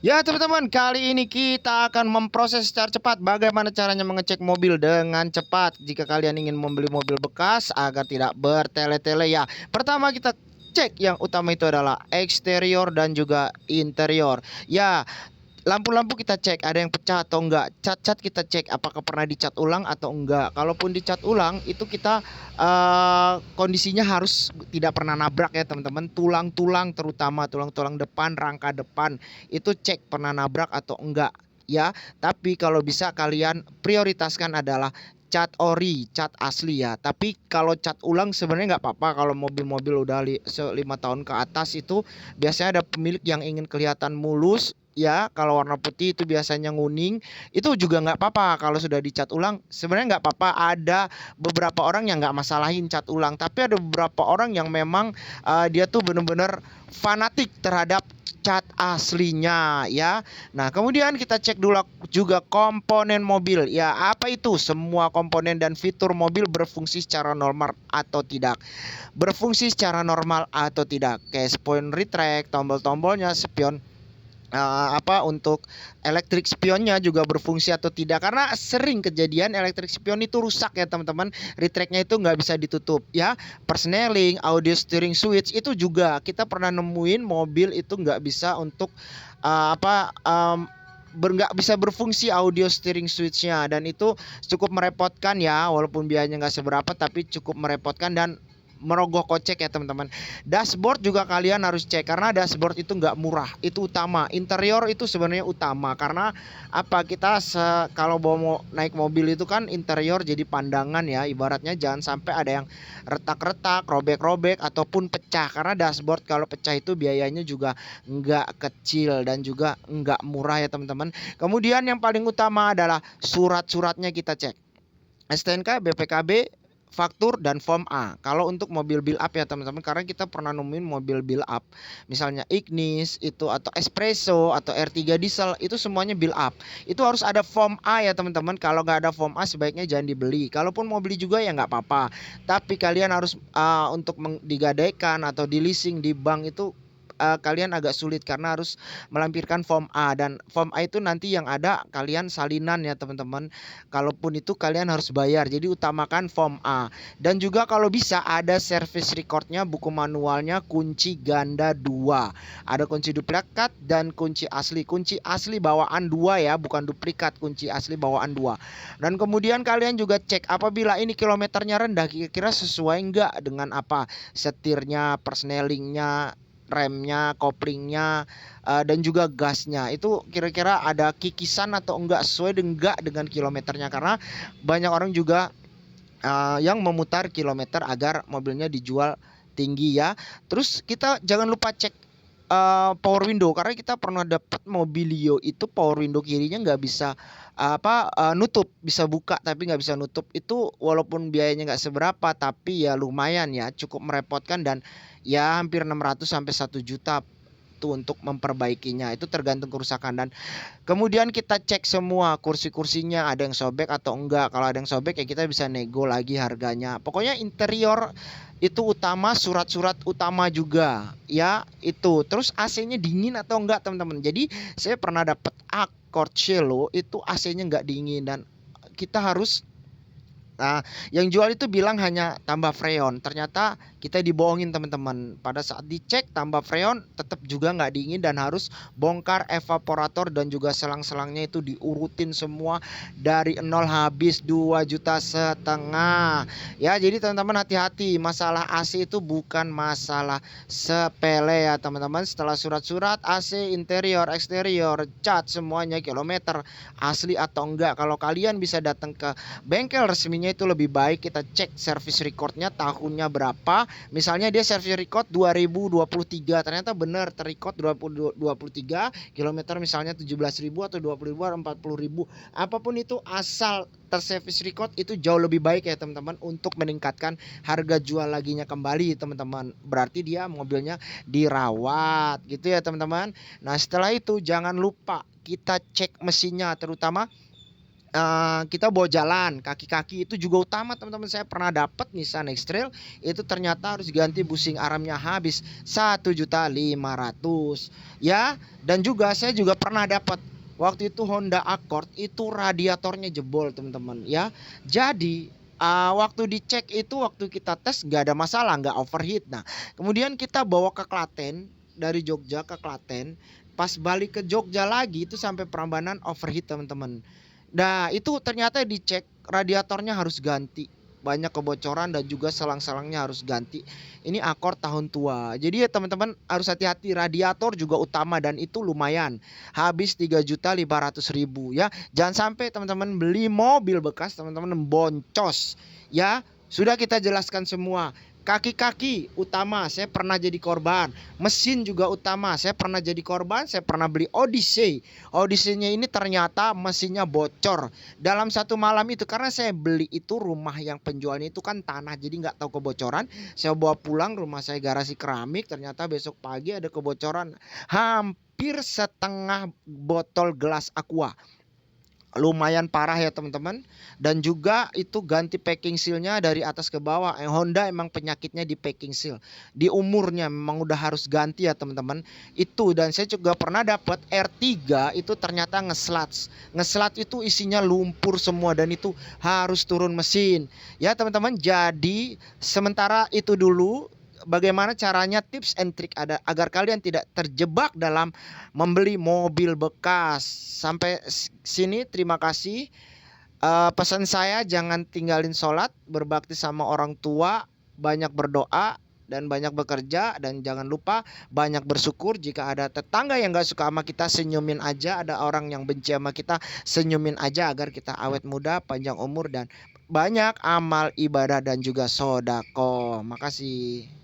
Ya teman-teman, kali ini kita akan memproses secara cepat bagaimana caranya mengecek mobil dengan cepat. Jika kalian ingin membeli mobil bekas agar tidak bertele-tele ya. Pertama kita cek yang utama itu adalah eksterior dan juga interior. Ya, lampu-lampu kita cek ada yang pecah atau enggak. Cat-cat kita cek apakah pernah dicat ulang atau enggak. Kalaupun dicat ulang itu kita kondisinya harus tidak pernah nabrak ya teman-teman. Tulang-tulang terutama tulang-tulang depan, rangka depan itu cek pernah nabrak atau enggak ya. Tapi kalau bisa kalian prioritaskan adalah cat ori, cat asli ya. Tapi kalau cat ulang sebenarnya nggak apa-apa. Kalau mobil-mobil udah 5 tahun ke atas itu biasanya ada pemilik yang ingin kelihatan mulus ya. Kalau warna putih itu biasanya nguning, itu juga nggak apa-apa. Kalau sudah dicat ulang sebenarnya nggak apa-apa. Ada beberapa orang yang nggak masalahin cat ulang, tapi ada beberapa orang yang memang dia tuh bener-bener fanatik terhadap cat aslinya ya. Nah, kemudian kita cek dulu juga komponen mobil. Ya, apa itu? Semua komponen dan fitur mobil berfungsi secara normal atau tidak. Berfungsi secara normal atau tidak. Kayak spion retract, tombol-tombolnya, spion untuk elektrik spionnya juga berfungsi atau tidak, karena sering kejadian elektrik spion itu rusak ya teman-teman, retracknya itu nggak bisa ditutup ya. Persneling, audio steering switch itu juga kita pernah nemuin mobil itu nggak bisa untuk nggak bisa berfungsi audio steering switchnya, dan itu cukup merepotkan ya, walaupun biayanya nggak seberapa tapi cukup merepotkan dan merogoh kocek ya teman-teman. Dashboard juga kalian harus cek karena dashboard itu nggak murah, itu utama. Interior itu sebenarnya utama karena apa, kita kalau mau naik mobil itu kan interior jadi pandangan ya, ibaratnya jangan sampai ada yang retak-retak, robek-robek ataupun pecah, karena dashboard kalau pecah itu biayanya juga nggak kecil dan juga nggak murah ya teman-teman. Kemudian yang paling utama adalah surat-suratnya kita cek. STNK, BPKB, faktur, dan form A. Kalau untuk mobil build up ya teman-teman, karena kita pernah nemuin mobil build up misalnya Ignis itu atau Espresso atau R3 diesel, itu semuanya build up. Itu harus ada form A ya teman-teman. Kalau nggak ada form A sebaiknya jangan dibeli. Kalaupun mau beli juga ya nggak apa-apa. Tapi kalian harus untuk digadaikan atau di leasing di bank itu kalian agak sulit karena harus melampirkan form A, dan form A itu nanti yang ada kalian salinan ya teman-teman. Kalaupun itu kalian harus bayar. Jadi utamakan form A. Dan juga kalau bisa ada service recordnya, buku manualnya, kunci ganda 2. Ada kunci duplikat dan kunci asli. Kunci asli bawaan 2 ya, bukan duplikat, kunci asli bawaan 2. Dan kemudian kalian juga cek apabila ini kilometernya rendah, kira-kira sesuai enggak dengan apa, setirnya, persnelingnya, remnya, koplingnya, dan juga gasnya. Itu kira-kira ada kikisan atau enggak, sesuai enggak dengan kilometernya, karena banyak orang juga yang memutar kilometer agar mobilnya dijual tinggi ya. Terus kita jangan lupa cek power window, karena kita pernah dapat mobilio itu power window kirinya nggak bisa nutup, bisa buka tapi nggak bisa nutup. Itu walaupun biayanya nggak seberapa tapi ya lumayan ya, cukup merepotkan, dan ya hampir 600 sampai 1 juta tuh untuk memperbaikinya. Itu tergantung kerusakan. Dan kemudian kita cek semua kursi-kursinya ada yang sobek atau enggak. Kalau ada yang sobek ya kita bisa nego lagi harganya. Pokoknya interior itu utama, surat-surat utama juga ya itu. Terus AC-nya dingin atau enggak teman-teman. Jadi saya pernah dapat Accord Cello itu AC-nya enggak dingin, dan kita harus yang jual itu bilang hanya tambah freon. Ternyata kita dibohongin teman-teman. Pada saat dicek tambah freon tetap juga nggak dingin, dan harus bongkar evaporator dan juga selang-selangnya itu diurutin semua dari nol, habis 2,5 juta. Ya, jadi teman-teman hati-hati, masalah AC itu bukan masalah sepele ya teman-teman. Setelah surat-surat AC, interior, eksterior, cat semuanya, kilometer asli atau enggak. Kalau kalian bisa datang ke bengkel resminya itu lebih baik. Kita cek service recordnya tahunnya berapa. Misalnya dia service record 2023, ternyata benar terrecord 2023, kilometer misalnya 17.000 atau 20.000 atau 40.000, apapun itu asal terservice record itu jauh lebih baik ya teman-teman, untuk meningkatkan harga jual laginya kembali teman-teman. Berarti dia mobilnya dirawat gitu ya teman-teman. Nah, setelah itu jangan lupa kita cek mesinnya, terutama kita bawa jalan kaki-kaki itu juga utama teman-teman. Saya pernah dapat Nissan X-Trail itu ternyata harus ganti busing aramnya habis 1.500.000 ya. Dan juga saya juga pernah dapat waktu itu Honda Accord itu radiatornya jebol teman-teman ya. Jadi waktu dicek itu waktu kita tes nggak ada masalah, nggak overheat. Nah kemudian kita bawa ke Klaten, dari Jogja ke Klaten, pas balik ke Jogja lagi itu sampai Prambanan overheat teman-teman. Nah itu ternyata dicek radiatornya harus ganti, banyak kebocoran dan juga selang-selangnya harus ganti. Ini Accord tahun tua. Jadi ya teman-teman harus hati-hati, radiator juga utama dan itu lumayan. Habis 3.500.000 ya. Jangan sampai teman-teman beli mobil bekas teman-teman boncos ya. Sudah kita jelaskan semua. Kaki-kaki utama, saya pernah jadi korban. Mesin juga utama, saya pernah jadi korban. Saya pernah beli Odyssey. Odyssey-nya ini ternyata mesinnya bocor dalam satu malam itu. Karena saya beli itu rumah yang penjualnya itu kan tanah, jadi nggak tahu kebocoran. Saya bawa pulang, rumah saya garasi keramik, ternyata besok pagi ada kebocoran hampir setengah botol gelas aqua. Lumayan parah ya teman-teman. Dan juga itu ganti packing sealnya dari atas ke bawah. Honda emang penyakitnya di packing seal, di umurnya memang udah harus ganti ya teman-teman itu. Dan saya juga pernah dapat R3 itu ternyata ngeslat itu isinya lumpur semua dan itu harus turun mesin ya teman-teman. Jadi sementara itu dulu bagaimana caranya, tips and trick ada agar kalian tidak terjebak dalam membeli mobil bekas. Sampai sini terima kasih. Pesan saya jangan tinggalin sholat, berbakti sama orang tua, banyak berdoa dan banyak bekerja, dan jangan lupa banyak bersyukur. Jika ada tetangga yang gak suka sama kita, senyumin aja. Ada orang yang benci sama kita, senyumin aja agar kita awet muda, panjang umur dan banyak amal ibadah dan juga sodako. Makasih.